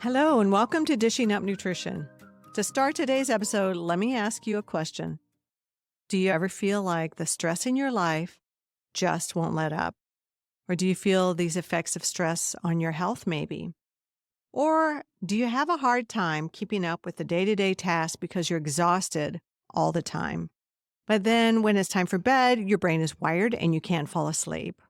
Hello, and welcome to Dishing Up Nutrition. To start today's episode, let me ask you a question. Do you ever feel like the stress in your life just won't let up? Or do you feel these effects of stress on your health maybe? Or do you have a hard time keeping up with the day-to-day tasks because you're exhausted all the time? But then when it's time for bed, your brain is wired and you can't fall asleep.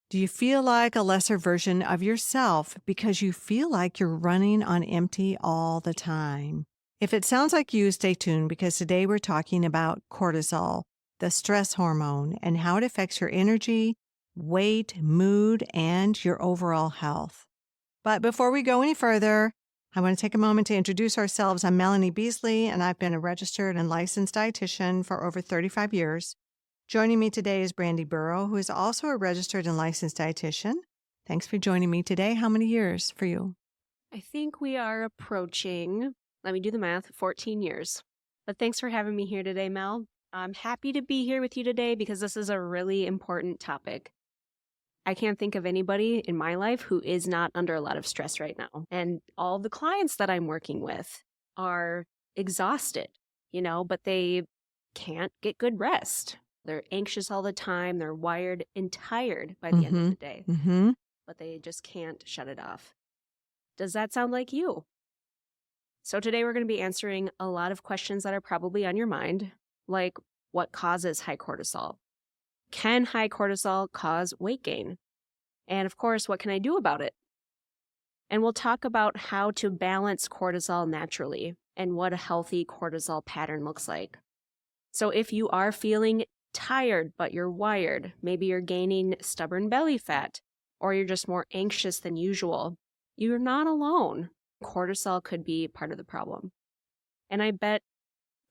Do you feel like a lesser version of yourself because you feel like you're running on empty all the time? If it sounds like you, stay tuned because today we're talking about cortisol, the stress hormone, and how it affects your energy, weight, mood, and your overall health. But before we go any further, I want to take a moment to introduce ourselves. I'm Melanie Beasley, and I've been a registered and licensed dietitian for over 35 years. Joining me today is Brandy Burrow, who is also a registered and licensed dietitian. Thanks for joining me today. How many years for you? I think we are approaching, let me do the math, 14 years. But thanks for having me here today, Mel. I'm happy to be here with you today because this is a really important topic. I can't think of anybody in my life who is not under a lot of stress right now. And all the clients that I'm working with are exhausted, but they can't get good rest. They're anxious all the time. They're wired and tired by the end of the day, but they just can't shut it off. Does that sound like you? So today we're going to be answering a lot of questions that are probably on your mind, like what causes high cortisol? Can high cortisol cause weight gain? And of course, what can I do about it? And we'll talk about how to balance cortisol naturally and what a healthy cortisol pattern looks like. So if you are feeling tired, but you're wired, maybe you're gaining stubborn belly fat, or you're just more anxious than usual, you're not alone. Cortisol could be part of the problem. And I bet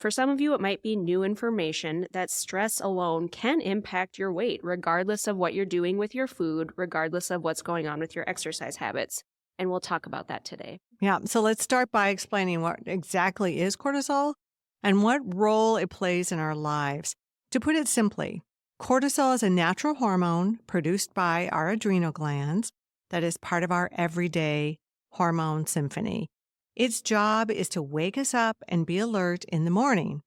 for some of you, it might be new information that stress alone can impact your weight, regardless of what you're doing with your food, regardless of what's going on with your exercise habits. And we'll talk about that today. Yeah, so let's start by explaining what exactly is cortisol and what role it plays in our lives. To put it simply, cortisol is a natural hormone produced by our adrenal glands that is part of our everyday hormone symphony. Its job is to wake us up and be alert in the morning,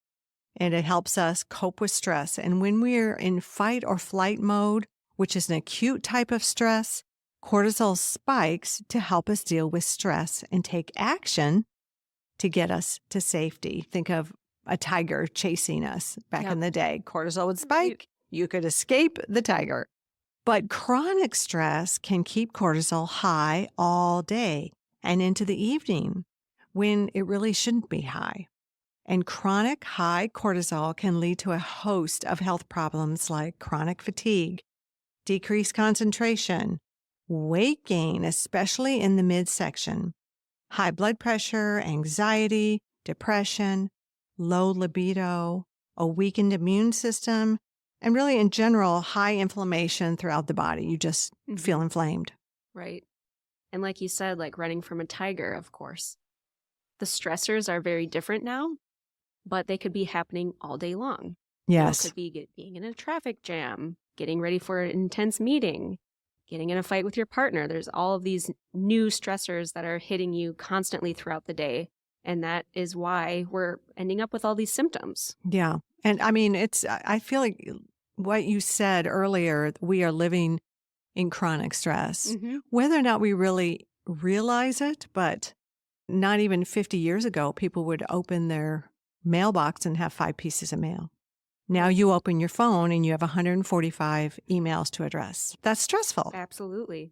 and it helps us cope with stress. And when we're in fight or flight mode, which is an acute type of stress, cortisol spikes to help us deal with stress and take action to get us to safety. Think of a tiger chasing us back in the day. Cortisol would spike. You could escape the tiger. But chronic stress can keep cortisol high all day and into the evening when it really shouldn't be high. And chronic high cortisol can lead to a host of health problems like chronic fatigue, decreased concentration, weight gain, especially in the midsection, high blood pressure, anxiety, depression, low libido, a weakened immune system, and really in general, high inflammation throughout the body. You just feel inflamed. Right. And like you said, like running from a tiger, of course. The stressors are very different now, but they could be happening all day long. Yes. It could be being in a traffic jam, getting ready for an intense meeting, getting in a fight with your partner. There's all of these new stressors that are hitting you constantly throughout the day. And that is why we're ending up with all these symptoms. Yeah. And I mean, I feel like what you said earlier, we are living in chronic stress, whether or not we really realize it, but not even 50 years ago, people would open their mailbox and have 5 pieces of mail. Now you open your phone and you have 145 emails to address. That's stressful. Absolutely.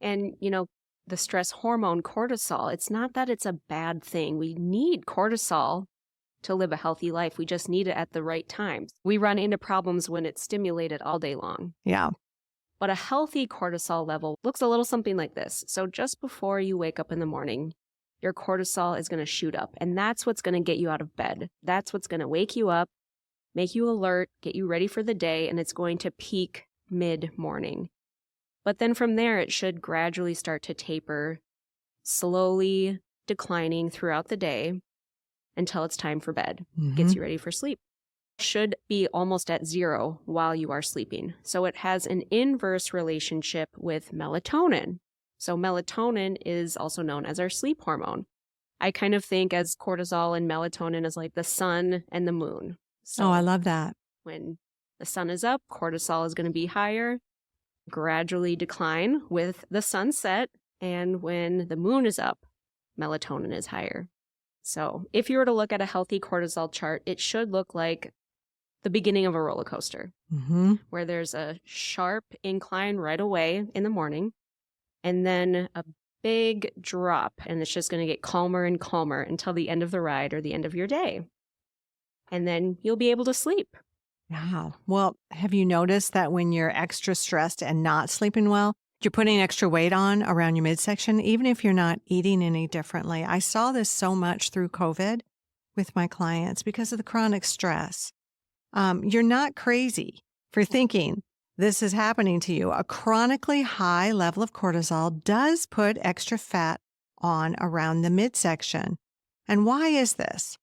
And, the stress hormone cortisol, it's not that it's a bad thing. We need cortisol to live a healthy life. We just need it at the right times. We run into problems when it's stimulated all day long. Yeah. But a healthy cortisol level looks a little something like this. So just before you wake up in the morning, your cortisol is going to shoot up. And that's what's going to get you out of bed. That's what's going to wake you up, make you alert, get you ready for the day, and it's going to peak mid-morning. But then from there, it should gradually start to taper, slowly declining throughout the day until it's time for bed, gets you ready for sleep. Should be almost at zero while you are sleeping. So it has an inverse relationship with melatonin. So melatonin is also known as our sleep hormone. I kind of think as cortisol and melatonin as like the sun and the moon. Oh, I So love that. when the sun is up, cortisol is going to be higher, gradually decline with the sunset. And when the moon is up, melatonin is higher. So if you were to look at a healthy cortisol chart, it should look like the beginning of a roller coaster, where there's a sharp incline right away in the morning, and then a big drop, and it's just going to get calmer and calmer until the end of the ride or the end of your day. And then you'll be able to sleep. Wow. Well, have you noticed that when you're extra stressed and not sleeping well, you're putting extra weight on around your midsection, even if you're not eating any differently? I saw this so much through COVID with my clients because of the chronic stress. You're not crazy for thinking this is happening to you. A chronically high level of cortisol does put extra fat on around the midsection. And why is this?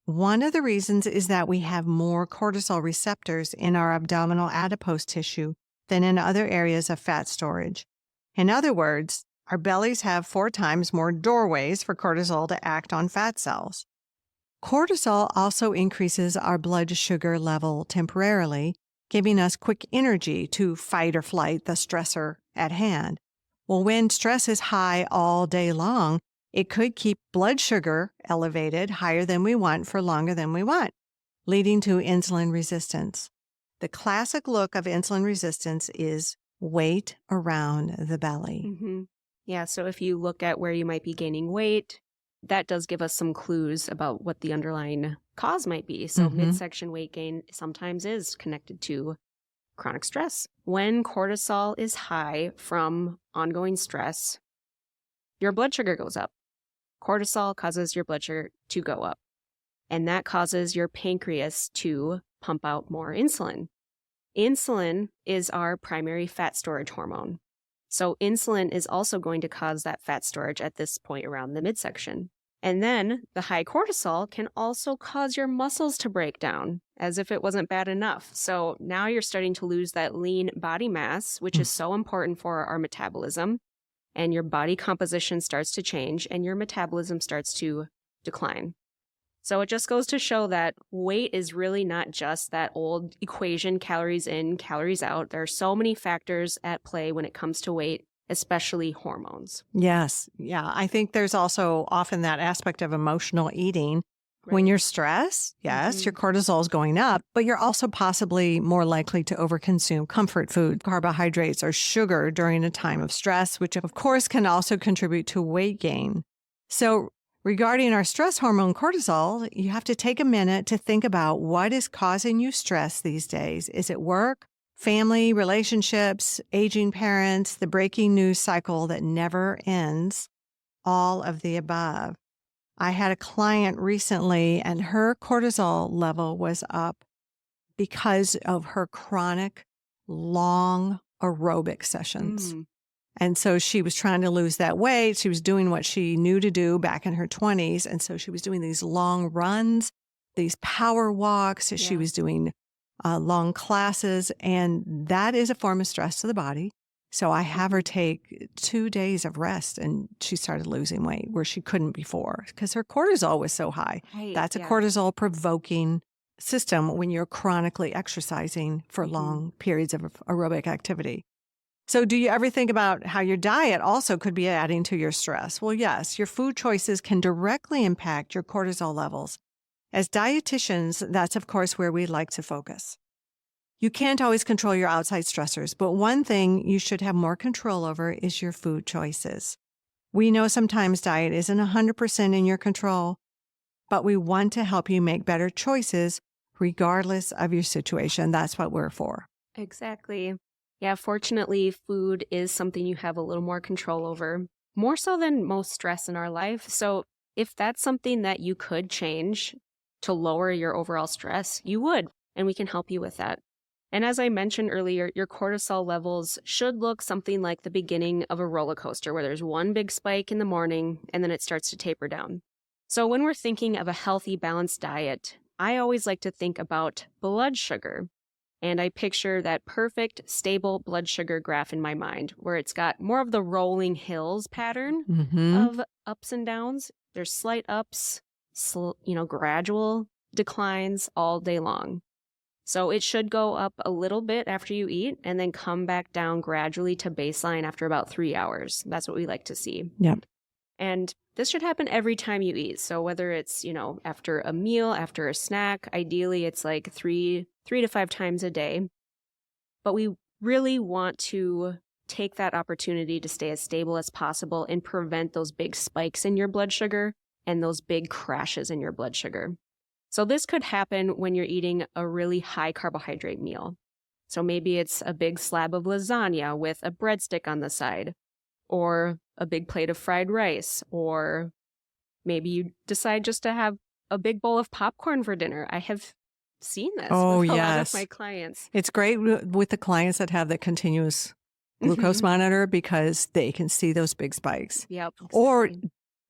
One of the reasons is that we have more cortisol receptors in our abdominal adipose tissue than in other areas of fat storage. In other words, our bellies have 4 times more doorways for cortisol to act on fat cells. Cortisol also increases our blood sugar level temporarily, giving us quick energy to fight or flight the stressor at hand. Well, when stress is high all day long, it could keep blood sugar elevated higher than we want for longer than we want, leading to insulin resistance. The classic look of insulin resistance is weight around the belly. Yeah, so if you look at where you might be gaining weight, that does give us some clues about what the underlying cause might be. So midsection weight gain sometimes is connected to chronic stress. When cortisol is high from ongoing stress, your blood sugar goes up. Cortisol causes your blood sugar to go up, and that causes your pancreas to pump out more insulin. Insulin is our primary fat storage hormone. So insulin is also going to cause that fat storage at this point around the midsection. And then the high cortisol can also cause your muscles to break down, as if it wasn't bad enough. So now you're starting to lose that lean body mass, which is so important for our metabolism. And your body composition starts to change and your metabolism starts to decline. So it just goes to show that weight is really not just that old equation, calories in, calories out. There are so many factors at play when it comes to weight, especially hormones. Yes. Yeah. I think there's also often that aspect of emotional eating. When you're stressed, yes, your cortisol is going up, but you're also possibly more likely to overconsume comfort food, carbohydrates, or sugar during a time of stress, which of course can also contribute to weight gain. So regarding our stress hormone cortisol, you have to take a minute to think about what is causing you stress these days. Is it work, family, relationships, aging parents, the breaking news cycle that never ends? All of the above. I had a client recently and her cortisol level was up because of her chronic, long aerobic sessions. And so she was trying to lose that weight. She was doing what she knew to do back in her 20s. And so she was doing these long runs, these power walks. She was doing long classes. And that is a form of stress to the body. So I have her take 2 days of rest and she started losing weight where she couldn't before because her cortisol was so high. That's a cortisol provoking system when you're chronically exercising for long periods of aerobic activity. So do you ever think about how your diet also could be adding to your stress? Well, yes, your food choices can directly impact your cortisol levels. As dietitians, that's of course where we like to focus. You can't always control your outside stressors, but one thing you should have more control over is your food choices. We know sometimes diet isn't 100% in your control, but we want to help you make better choices regardless of your situation. That's what we're for. Exactly. Yeah, fortunately, food is something you have a little more control over, more so than most stress in our life. So if that's something that you could change to lower your overall stress, you would, and we can help you with that. And as I mentioned earlier, your cortisol levels should look something like the beginning of a roller coaster where there's one big spike in the morning and then it starts to taper down. So when we're thinking of a healthy, balanced diet, I always like to think about blood sugar. And I picture that perfect, stable blood sugar graph in my mind where it's got more of the rolling hills pattern of ups and downs. There's slight ups, gradual declines all day long. So it should go up a little bit after you eat and then come back down gradually to baseline after about 3 hours. That's what we like to see. Yep. And this should happen every time you eat. So whether it's, after a meal, after a snack, ideally it's like three to 5 times a day. But we really want to take that opportunity to stay as stable as possible and prevent those big spikes in your blood sugar and those big crashes in your blood sugar. So this could happen when you're eating a really high carbohydrate meal. So maybe it's a big slab of lasagna with a breadstick on the side, or a big plate of fried rice, or maybe you decide just to have a big bowl of popcorn for dinner. I have seen this with a lot of my clients. It's great with the clients that have the continuous glucose monitor because they can see those big spikes. Yep. Exactly. Or,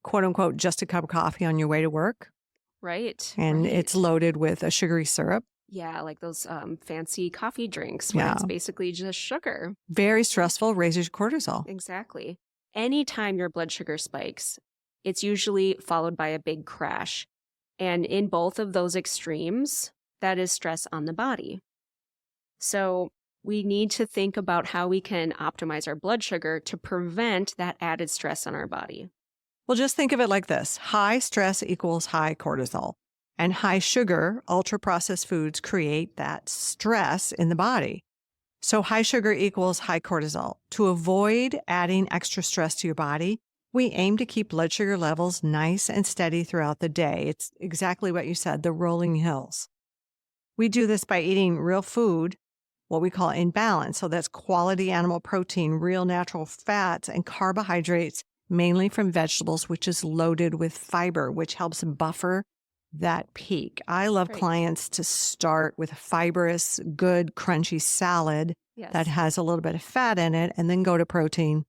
quote unquote, just a cup of coffee on your way to work. Right. And it's loaded with a sugary syrup. Yeah, like those fancy coffee drinks where it's basically just sugar. Very stressful, raises your cortisol. Exactly. Anytime your blood sugar spikes, it's usually followed by a big crash. And in both of those extremes, that is stress on the body. So we need to think about how we can optimize our blood sugar to prevent that added stress on our body. Well, just think of it like this. High stress equals high cortisol. And high sugar, ultra-processed foods create that stress in the body. So high sugar equals high cortisol. To avoid adding extra stress to your body, we aim to keep blood sugar levels nice and steady throughout the day. It's exactly what you said, the rolling hills. We do this by eating real food, what we call in balance. So that's quality animal protein, real natural fats, and carbohydrates, mainly from vegetables, which is loaded with fiber, which helps buffer that peak. I love clients to start with a fibrous, good, crunchy salad that has a little bit of fat in it, and then go to protein.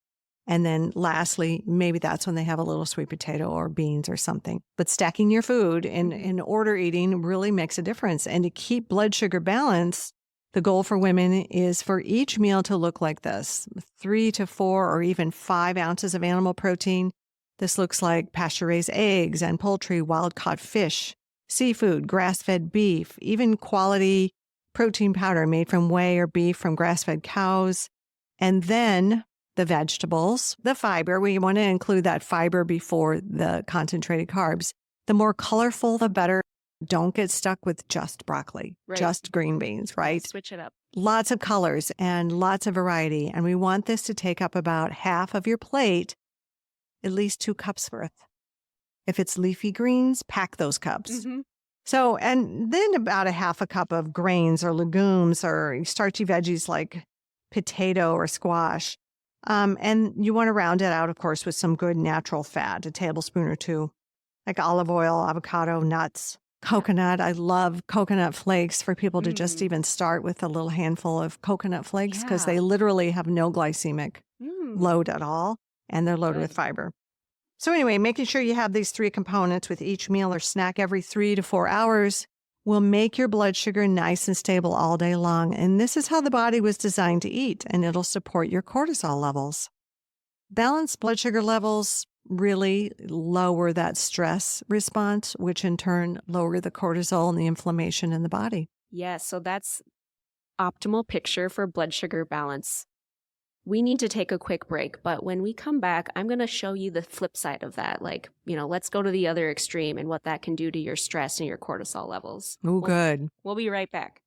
And then lastly, maybe that's when they have a little sweet potato or beans or something. But stacking your food in order eating really makes a difference. And to keep blood sugar balanced, the goal for women is for each meal to look like this: 3 to 4 or even 5 ounces of animal protein. This looks like pasture-raised eggs and poultry, wild-caught fish, seafood, grass-fed beef, even quality protein powder made from whey or beef from grass-fed cows. And then the vegetables, the fiber. We want to include that fiber before the concentrated carbs. The more colorful, the better. Don't get stuck with just broccoli, just green beans, right? Switch it up. Lots of colors and lots of variety. And we want this to take up about half of your plate, at least 2 cups worth. If it's leafy greens, pack those cups. So, and then about a half a cup of grains or legumes or starchy veggies like potato or squash. And you want to round it out, of course, with some good natural fat, a tablespoon or 2, like olive oil, avocado, nuts. Coconut. I love coconut flakes for people to just even start with a little handful of coconut flakes because they literally have no glycemic load at all, and they're loaded with fiber. So anyway, making sure you have these 3 components with each meal or snack every 3 to 4 hours will make your blood sugar nice and stable all day long. And this is how the body was designed to eat, and it'll support your cortisol levels. Balanced blood sugar levels really lower that stress response, which in turn lower the cortisol and the inflammation in the body. Yes, so that's optimal picture for blood sugar balance. We need to take a quick break, but when we come back, I'm going to show you the flip side of that. Like, let's go to the other extreme and what that can do to your stress and your cortisol levels. Oh, good. We'll be right back.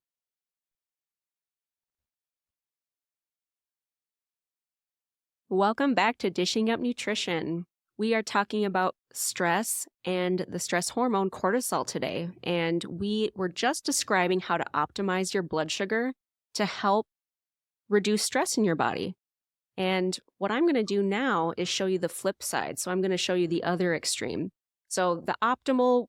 Welcome back to Dishing Up Nutrition. We are talking about stress and the stress hormone cortisol today, and we were just describing how to optimize your blood sugar to help reduce stress in your body. And what I'm going to do now is show you the flip side. So I'm going to show you the other extreme. So the optimal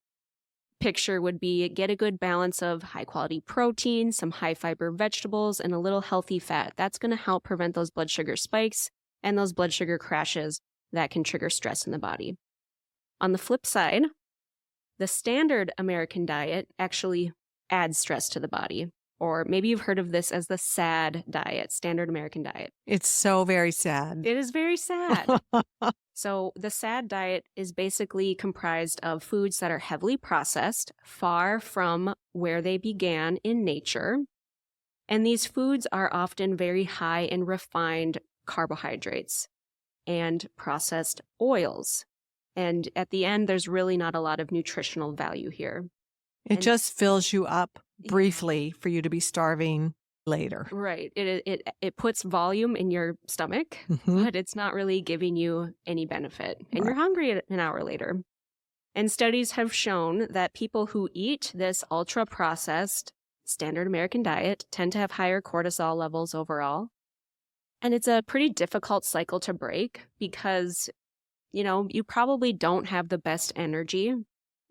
picture would be get a good balance of high quality protein, some high fiber vegetables, and a little healthy fat. That's going to help prevent those blood sugar spikes and those blood sugar crashes that can trigger stress in the body. On the flip side, the standard American diet actually adds stress to the body, or maybe you've heard of this as the SAD diet, Standard American Diet. It's so very sad. It is very sad. So the SAD diet is basically comprised of foods that are heavily processed, far from where they began in nature. And these foods are often very high in refined carbohydrates and processed oils. And at the end, there's really not a lot of nutritional value here. It just fills you up briefly for you to be starving later. Right. It puts volume in your stomach, but it's not really giving you any benefit. And you're hungry an hour later. And studies have shown that people who eat this ultra-processed Standard American Diet tend to have higher cortisol levels overall. And it's a pretty difficult cycle to break because, you probably don't have the best energy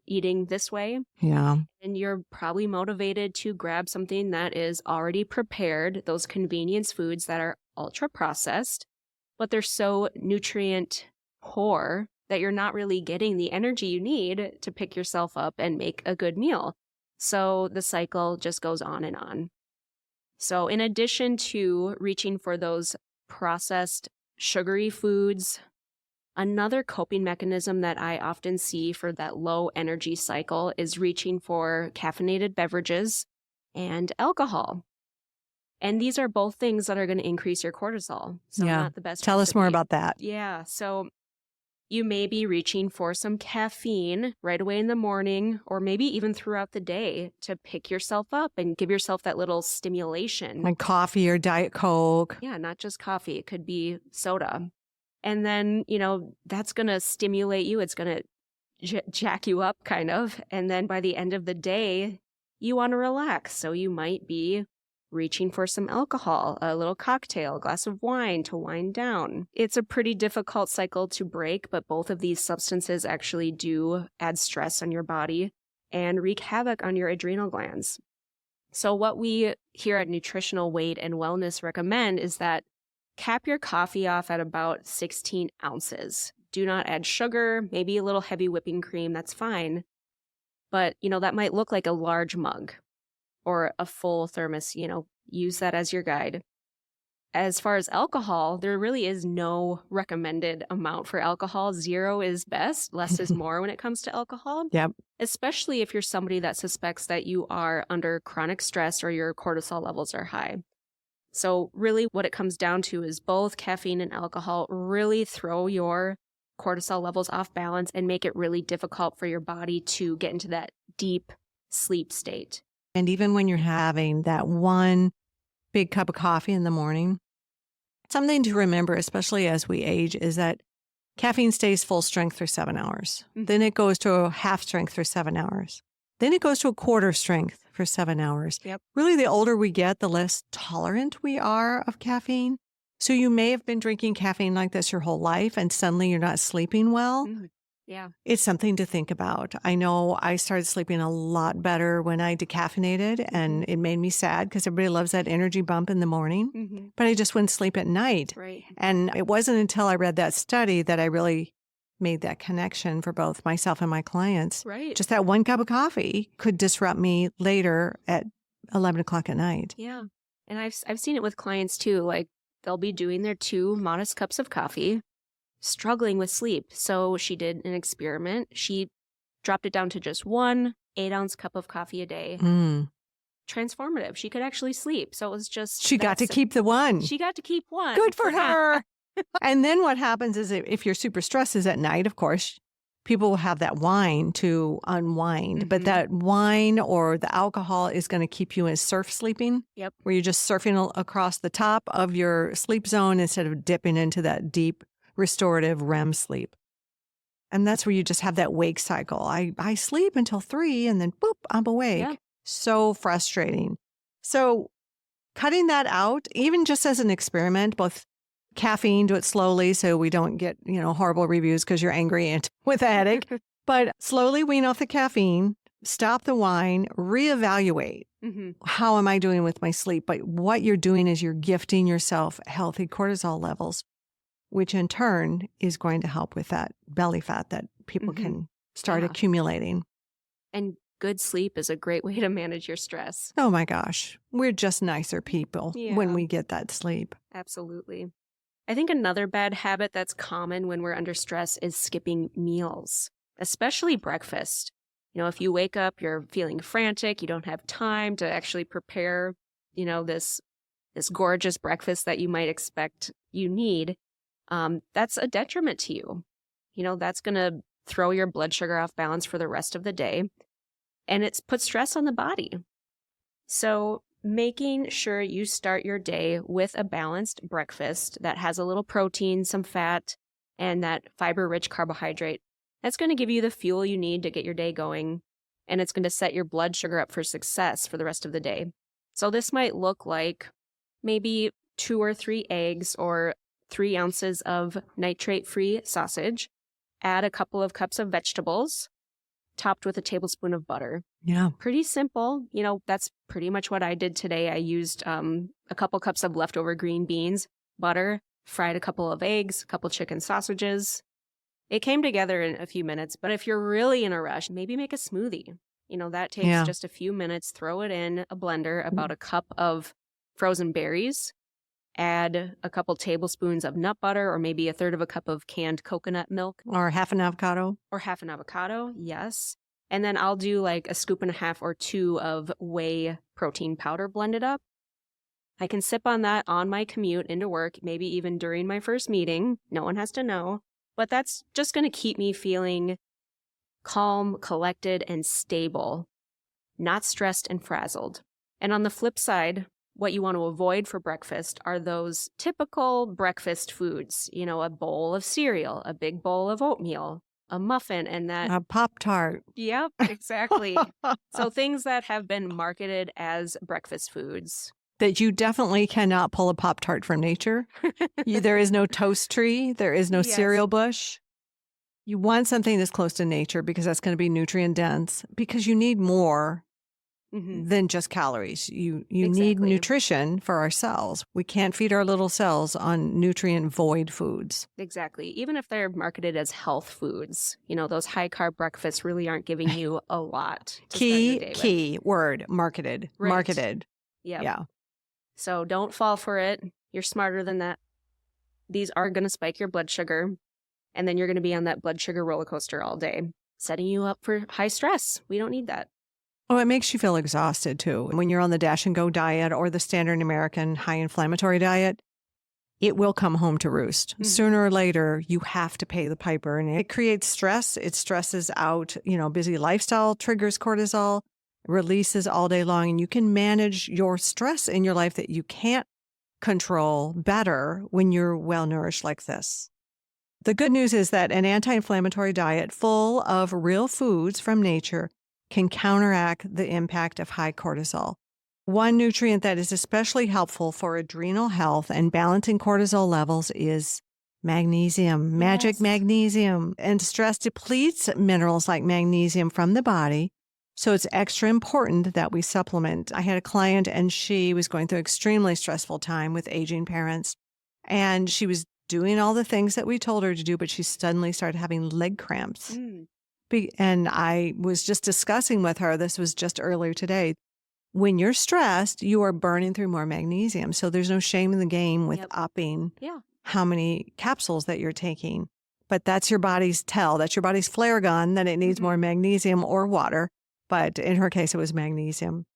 eating this way. Yeah. And you're probably motivated to grab something that is already prepared, those convenience foods that are ultra processed, but they're so nutrient poor that you're not really getting the energy you need to pick yourself up and make a good meal. So the cycle just goes on and on. So in addition to reaching for those processed sugary foods, another coping mechanism that I often see for that low energy cycle is reaching for caffeinated beverages and alcohol. And these are both things that are going to increase your cortisol. So not the best. Tell us more about that. Yeah. So you may be reaching for some caffeine right away in the morning, or maybe even throughout the day to pick yourself up and give yourself that little stimulation. Like coffee or Diet Coke. Yeah, not just coffee. It could be soda. And then, that's going to stimulate you. It's going to jack you up kind of. And then by the end of the day, you want to relax. So you might be reaching for some alcohol, a little cocktail, a glass of wine to wind down. It's a pretty difficult cycle to break, but both of these substances actually do add stress on your body and wreak havoc on your adrenal glands. So what we here at Nutritional Weight and Wellness recommend is that cap your coffee off at about 16 ounces. Do not add sugar, maybe a little heavy whipping cream, that's fine. But, that might look like a large mug or a full thermos, use that as your guide. As far as alcohol, there really is no recommended amount for alcohol. 0 is best, less is more when it comes to alcohol. Yep. Especially if you're somebody that suspects that you are under chronic stress or your cortisol levels are high. So really what it comes down to is both caffeine and alcohol really throw your cortisol levels off balance and make it really difficult for your body to get into that deep sleep state. And even when you're having that one big cup of coffee in the morning, something to remember, especially as we age, is that caffeine stays full strength for 7 hours. Then it goes to a half strength for 7 hours. Then it goes to a quarter strength for 7 hours. Yep. Really, the older we get, the less tolerant we are of caffeine. So you may have been drinking caffeine like this your whole life and suddenly you're not sleeping well. Yeah. It's something to think about. I know I started sleeping a lot better when I decaffeinated and it made me sad because everybody loves that energy bump in the morning, but I just wouldn't sleep at night. Right. And it wasn't until I read that study that I really made that connection for both myself and my clients. Right. Just that one cup of coffee could disrupt me later at 11 o'clock at night. Yeah. And I've seen it with clients too. Like they'll be doing their 2 modest cups of coffee, struggling with sleep. So she did an experiment. She dropped it down to just 1 8-ounce cup of coffee a day. Transformative. She could actually sleep. So it was just... She got to keep the one. She got to keep one. Good for her. And then what happens is if you're super stressed is at night, of course, people will have that wine to unwind. But that wine or the alcohol is going to keep you in surf sleeping. Yep. Where you're just surfing across the top of your sleep zone instead of dipping into that deep restorative REM sleep. And that's where you just have that wake cycle. I sleep until 3 and then boop, I'm awake. Yeah. So frustrating. So cutting that out, even just as an experiment, both caffeine, do it slowly so we don't get, horrible reviews because you're angry and with a headache. But slowly wean off the caffeine, stop the wine, reevaluate. How am I doing with my sleep? But what you're doing is you're gifting yourself healthy cortisol levels, which in turn is going to help with that belly fat that people can start accumulating. And good sleep is a great way to manage your stress. Oh my gosh. We're just nicer people when Yeah. we get that sleep. Absolutely. I think another bad habit that's common when we're under stress is skipping meals, especially breakfast. If you wake up, you're feeling frantic, you don't have time to actually prepare, this gorgeous breakfast that you might expect you need. That's a detriment to you. That's going to throw your blood sugar off balance for the rest of the day, and it's put stress on the body. So making sure you start your day with a balanced breakfast that has a little protein, some fat, and that fiber-rich carbohydrate, that's going to give you the fuel you need to get your day going, and it's going to set your blood sugar up for success for the rest of the day. So this might look like maybe 2 or 3 eggs or 3 ounces of nitrate-free sausage, add a couple of cups of vegetables, topped with a tablespoon of butter. Yeah. Pretty simple. That's pretty much what I did today. I used a couple cups of leftover green beans, butter, fried a couple of eggs, a couple chicken sausages. It came together in a few minutes, but if you're really in a rush, maybe make a smoothie. That takes just a few minutes. Throw it in a blender, about a cup of frozen berries, add a couple tablespoons of nut butter, or maybe a third of a cup of canned coconut milk. Or half an avocado. Or half an avocado, yes. And then I'll do like a scoop and a half or 2 of whey protein powder blended up. I can sip on that on my commute into work, maybe even during my first meeting. No one has to know. But that's just going to keep me feeling calm, collected, and stable, not stressed and frazzled. And on the flip side, what you want to avoid for breakfast are those typical breakfast foods, a bowl of cereal, a big bowl of oatmeal, a muffin, and that. A Pop-Tart. Yep, exactly. So things that have been marketed as breakfast foods. That you definitely cannot pull a Pop-Tart from nature. There is no toast tree. There is no cereal bush. You want something that's close to nature because that's going to be nutrient dense, because you need more than just calories. You need nutrition for our cells. We can't feed our little cells on nutrient void foods. Exactly. Even if they're marketed as health foods, those high carb breakfasts really aren't giving you a lot. Key word, marketed. Right. Marketed. Yep. Yeah. So don't fall for it. You're smarter than that. These are going to spike your blood sugar, and then you're going to be on that blood sugar roller coaster all day, setting you up for high stress. We don't need that. Oh, it makes you feel exhausted too. When you're on the dash and go diet or the standard American high inflammatory diet, it will come home to roost. Sooner or later, you have to pay the piper, and it creates stress. It stresses out, busy lifestyle triggers cortisol, releases all day long, and you can manage your stress in your life that you can't control better when you're well nourished like this. The good news is that an anti-inflammatory diet full of real foods from nature can counteract the impact of high cortisol. One nutrient that is especially helpful for adrenal health and balancing cortisol levels is magnesium, magic magnesium. And stress depletes minerals like magnesium from the body, so it's extra important that we supplement. I had a client, and she was going through an extremely stressful time with aging parents, and she was doing all the things that we told her to do, but she suddenly started having leg cramps. And I was just discussing with her, this was just earlier today, when you're stressed, you are burning through more magnesium. So there's no shame in the game with upping how many capsules that you're taking. But that's your body's tell. That's your body's flare gun that it needs more magnesium or water. But in her case, it was magnesium.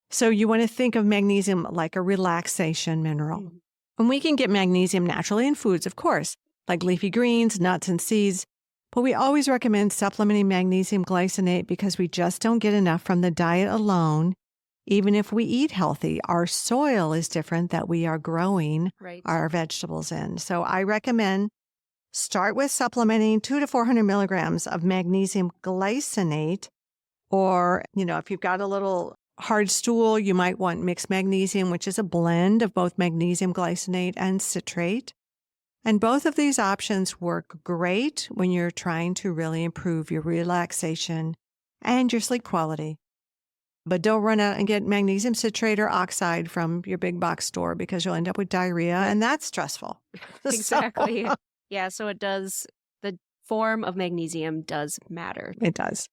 So you want to think of magnesium like a relaxation mineral. And we can get magnesium naturally in foods, of course, like leafy greens, nuts, and seeds. But we always recommend supplementing magnesium glycinate because we just don't get enough from the diet alone. Even if we eat healthy, our soil is different that we are growing our vegetables in. So I recommend start with supplementing 200 to 400 milligrams of magnesium glycinate. Or, if you've got a little hard stool, you might want mixed magnesium, which is a blend of both magnesium glycinate and citrate. And both of these options work great when you're trying to really improve your relaxation and your sleep quality. But don't run out and get magnesium citrate or oxide from your big box store because you'll end up with diarrhea, and that's stressful. Exactly. So it does, the form of magnesium does matter. It does.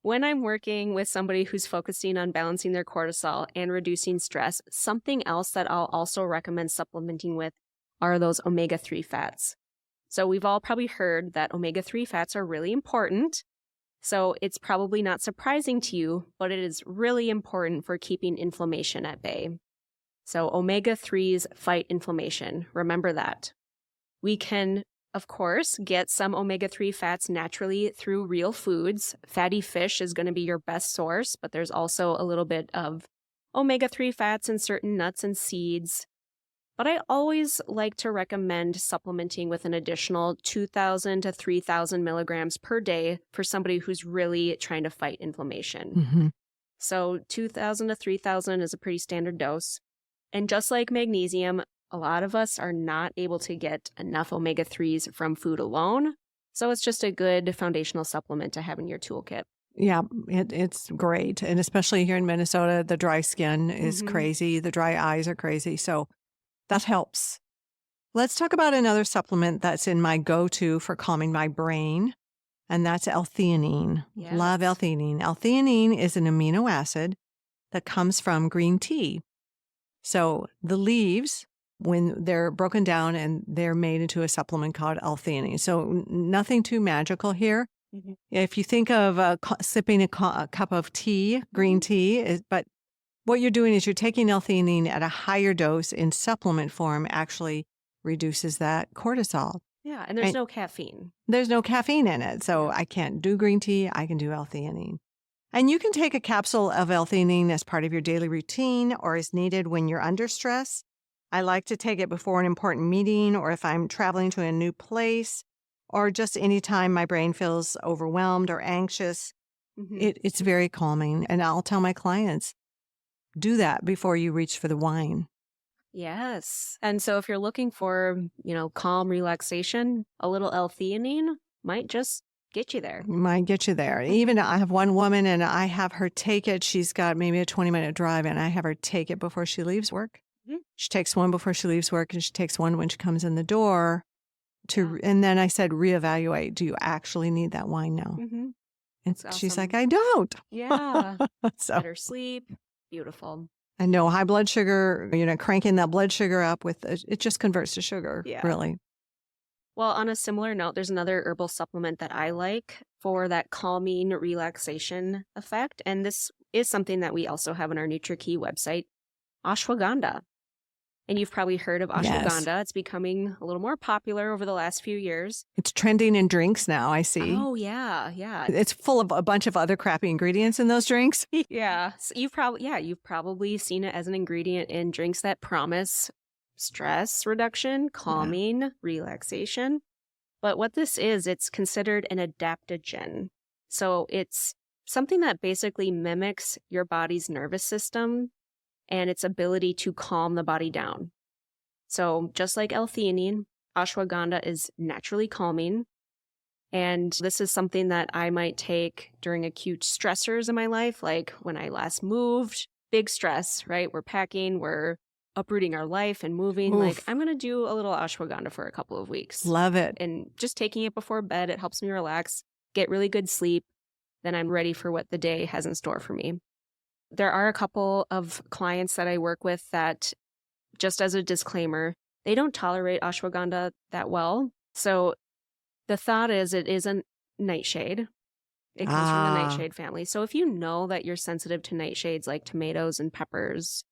When I'm working with somebody who's focusing on balancing their cortisol and reducing stress, something else that I'll also recommend supplementing with are those omega-3 fats. So we've all probably heard that omega-3 fats are really important. So it's probably not surprising to you, but it is really important for keeping inflammation at bay. So omega-3s fight inflammation. Remember that. We can, of course, get some omega-3 fats naturally through real foods. Fatty fish is going to be your best source, but there's also a little bit of omega-3 fats in certain nuts and seeds. But I always like to recommend supplementing with an additional 2,000 to 3,000 milligrams per day for somebody who's really trying to fight inflammation. Mm-hmm. So 2,000 to 3,000 is a pretty standard dose. And just like magnesium, a lot of us are not able to get enough omega-3s from food alone. So it's just a good foundational supplement to have in your toolkit. Yeah, it's great. And especially here in Minnesota, the dry skin is crazy. The dry eyes are crazy. So that helps. Let's talk about another supplement that's in my go-to for calming my brain, and that's L-theanine. Yes. Love L-theanine. L-theanine is an amino acid that comes from green tea. So the leaves, when they're broken down and they're made into a supplement called L-theanine. So nothing too magical here. Mm-hmm. If you think of sipping a cup of tea, green tea, but what you're doing is you're taking L-theanine at a higher dose in supplement form, actually reduces that cortisol. Yeah, and there's no caffeine. There's no caffeine in it. So I can't do green tea. I can do L-theanine. And you can take a capsule of L-theanine as part of your daily routine or as needed when you're under stress. I like to take it before an important meeting or if I'm traveling to a new place or just anytime my brain feels overwhelmed or anxious. It's very calming. And I'll tell my clients, do that before you reach for the wine. Yes. And so if you're looking for, calm relaxation, a little L-theanine might just get you there. Might get you there. Even I have one woman and I have her take it. She's got maybe a 20-minute drive and I have her take it before she leaves work. She takes one before she leaves work and she takes one when she comes in the door. And then I said, reevaluate. Do you actually need that wine now? And she's like, I don't. Yeah. So, better sleep. Beautiful. And no high blood sugar, cranking that blood sugar up with it just converts to sugar, really. Well, on a similar note, there's another herbal supplement that I like for that calming relaxation effect. And this is something that we also have on our NutriKey website, ashwagandha. And you've probably heard of ashwagandha. Yes. It's becoming a little more popular over the last few years. It's trending in drinks now, I see. Oh, yeah, yeah. It's full of a bunch of other crappy ingredients in those drinks. Yeah. So you've probably seen it as an ingredient in drinks that promise stress reduction, calming, relaxation. But what this is, it's considered an adaptogen. So it's something that basically mimics your body's nervous system and its ability to calm the body down. So just like L-theanine, ashwagandha is naturally calming. And this is something that I might take during acute stressors in my life, like when I last moved, big stress, right? We're packing, we're uprooting our life and moving. Oof. Like I'm going to do a little ashwagandha for a couple of weeks. Love it. And just taking it before bed, it helps me relax, get really good sleep. Then I'm ready for what the day has in store for me. There are a couple of clients that I work with that, just as a disclaimer, they don't tolerate ashwagandha that well. So the thought is it is a nightshade. It comes from the nightshade family. So if you know that you're sensitive to nightshades like tomatoes and peppers,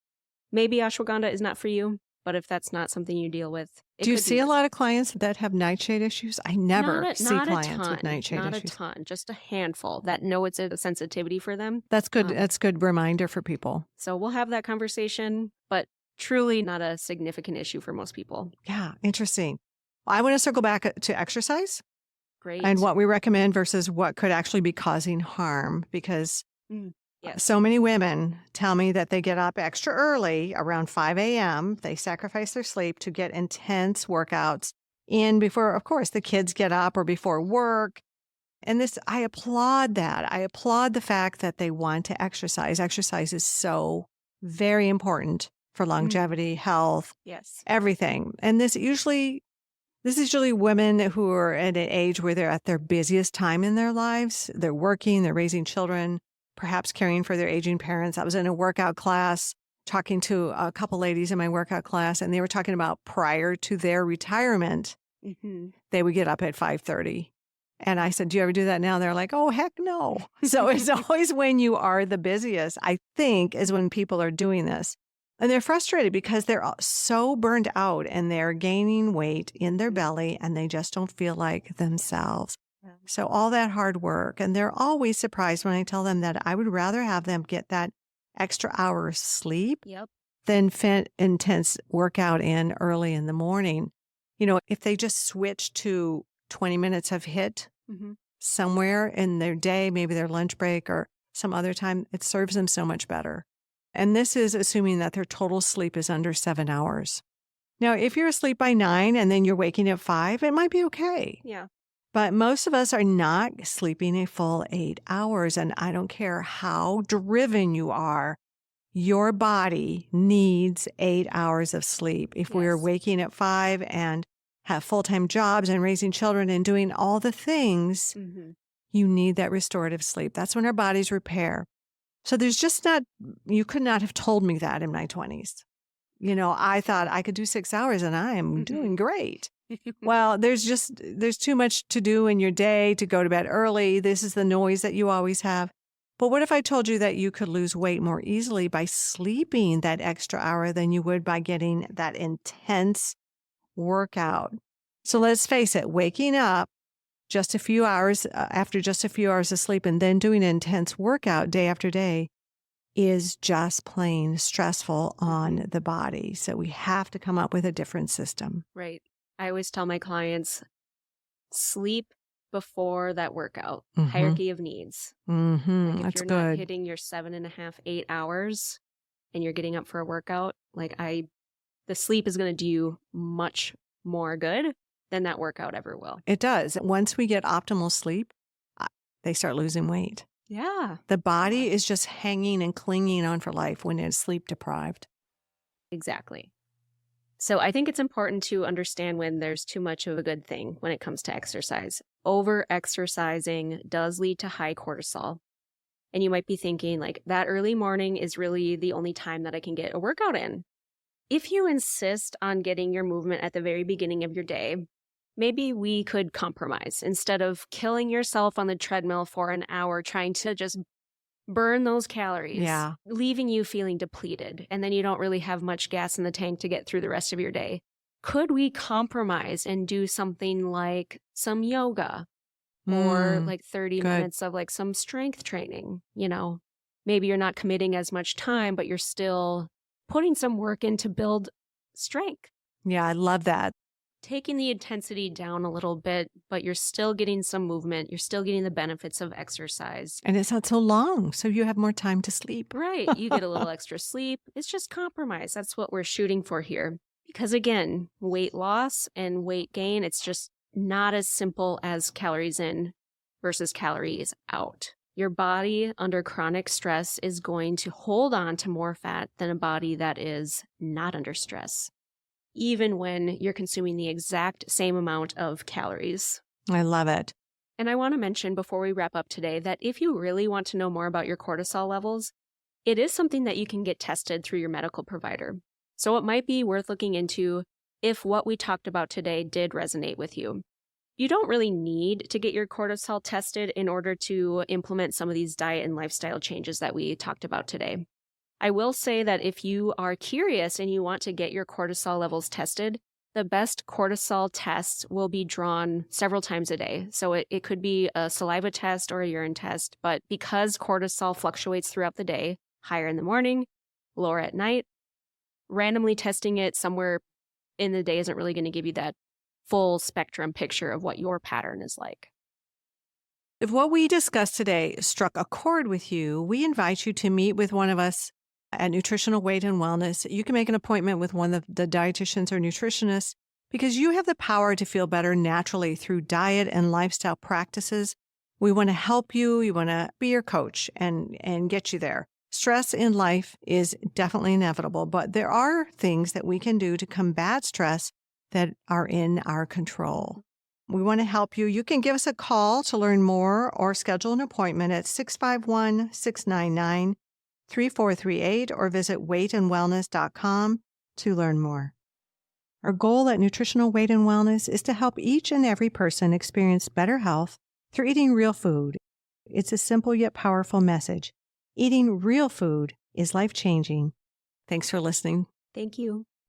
maybe ashwagandha is not for you. But if that's not something you deal with, do you see a lot of clients that have nightshade issues? I never see clients with nightshade issues. Not a ton, just a handful that know it's a sensitivity for them. That's good. That's a good reminder for people. So we'll have that conversation, but truly not a significant issue for most people. Yeah, interesting. I want to circle back to exercise. Great. And what we recommend versus what could actually be causing harm, because yes. So many women tell me that they get up extra early around 5 a.m. They sacrifice their sleep to get intense workouts in before, of course, the kids get up or before work. And I applaud that. I applaud the fact that they want to exercise. Exercise is so very important for longevity, health, yes, everything. And this usually This is usually women who are at an age where they're at their busiest time in their lives. They're working, they're raising children, perhaps caring for their aging parents. I was in a workout class talking to a couple ladies in my workout class, and they were talking about prior to their retirement, Mm-hmm. they would get up at 5:30. And I said, "Do you ever do that now?" They're like, "Oh, heck no." So it's always when you are the busiest, I think, is when people are doing this. And they're frustrated because they're so burned out and they're gaining weight in their belly and they just don't feel like themselves. Yeah. So all that hard work, and they're always surprised when I tell them that I would rather have them get that extra hour of sleep Yep. than fit intense workout in early in the morning. If they just switch to 20 minutes of HIIT Mm-hmm. somewhere in their day, maybe their lunch break or some other time, it serves them so much better. And this is assuming that their total sleep is under 7 hours. Now, if you're asleep by 9 and then you're waking at 5, it might be okay. Yeah. But most of us are not sleeping a full 8 hours. And I don't care how driven you are, your body needs 8 hours of sleep. If we're Yes. waking at 5 and have full-time jobs and raising children and doing all the things, Mm-hmm. you need that restorative sleep. That's when our bodies repair. So there's just not, you could not have told me that in my 20s. I thought I could do 6 hours and I am doing great. Well, there's too much to do in your day to go to bed early. This is the noise that you always have. But what if I told you that you could lose weight more easily by sleeping that extra hour than you would by getting that intense workout? So let's face it, waking up just a few hours after just a few hours of sleep and then doing an intense workout day after day is just plain stressful on the body. So we have to come up with a different system. Right. I always tell my clients, sleep before that workout, Mhm. hierarchy of needs. Like if That's you're not good. hitting your 7.5, 8 hours and you're getting up for a workout, the sleep is going to do you much more good than that workout ever will. It does. Once we get optimal sleep, they start losing weight. Yeah. The body is just hanging and clinging on for life when it's sleep deprived. Exactly. So I think it's important to understand when there's too much of a good thing when it comes to exercise. Over exercising does lead to high cortisol. And you might be thinking that early morning is really the only time that I can get a workout in. If you insist on getting your movement at the very beginning of your day, maybe we could compromise instead of killing yourself on the treadmill for an hour trying to just burn those calories, Yeah. leaving you feeling depleted, and then you don't really have much gas in the tank to get through the rest of your day. Could we compromise and do something like some yoga or 30 good. minutes of some strength training? Maybe you're not committing as much time, but you're still putting some work in to build strength. Yeah, I love that. Taking the intensity down a little bit, but you're still getting some movement. You're still getting the benefits of exercise. And it's not so long, so you have more time to sleep. Right. You get a little extra sleep. It's just compromise. That's what we're shooting for here. Because again, weight loss and weight gain, it's just not as simple as calories in versus calories out. Your body under chronic stress is going to hold on to more fat than a body that is not under stress, even when you're consuming the exact same amount of calories. I love it. And I want to mention before we wrap up today that if you really want to know more about your cortisol levels, it is something that you can get tested through your medical provider. So it might be worth looking into if what we talked about today did resonate with you. You don't really need to get your cortisol tested in order to implement some of these diet and lifestyle changes that we talked about today. I will say that if you are curious and you want to get your cortisol levels tested, the best cortisol tests will be drawn several times a day. So it could be a saliva test or a urine test, but because cortisol fluctuates throughout the day, higher in the morning, lower at night, randomly testing it somewhere in the day isn't really going to give you that full spectrum picture of what your pattern is like. If what we discussed today struck a chord with you, we invite you to meet with one of us at Nutritional Weight and Wellness. You can make an appointment with one of the dietitians or nutritionists because you have the power to feel better naturally through diet and lifestyle practices. We want to help you. We want to be your coach and get you there. Stress in life is definitely inevitable, but there are things that we can do to combat stress that are in our control. We want to help you. You can give us a call to learn more or schedule an appointment at 651-699-3438 or visit weightandwellness.com to learn more. Our goal at Nutritional Weight and Wellness is to help each and every person experience better health through eating real food. It's a simple yet powerful message. Eating real food is life-changing. Thanks for listening. Thank you.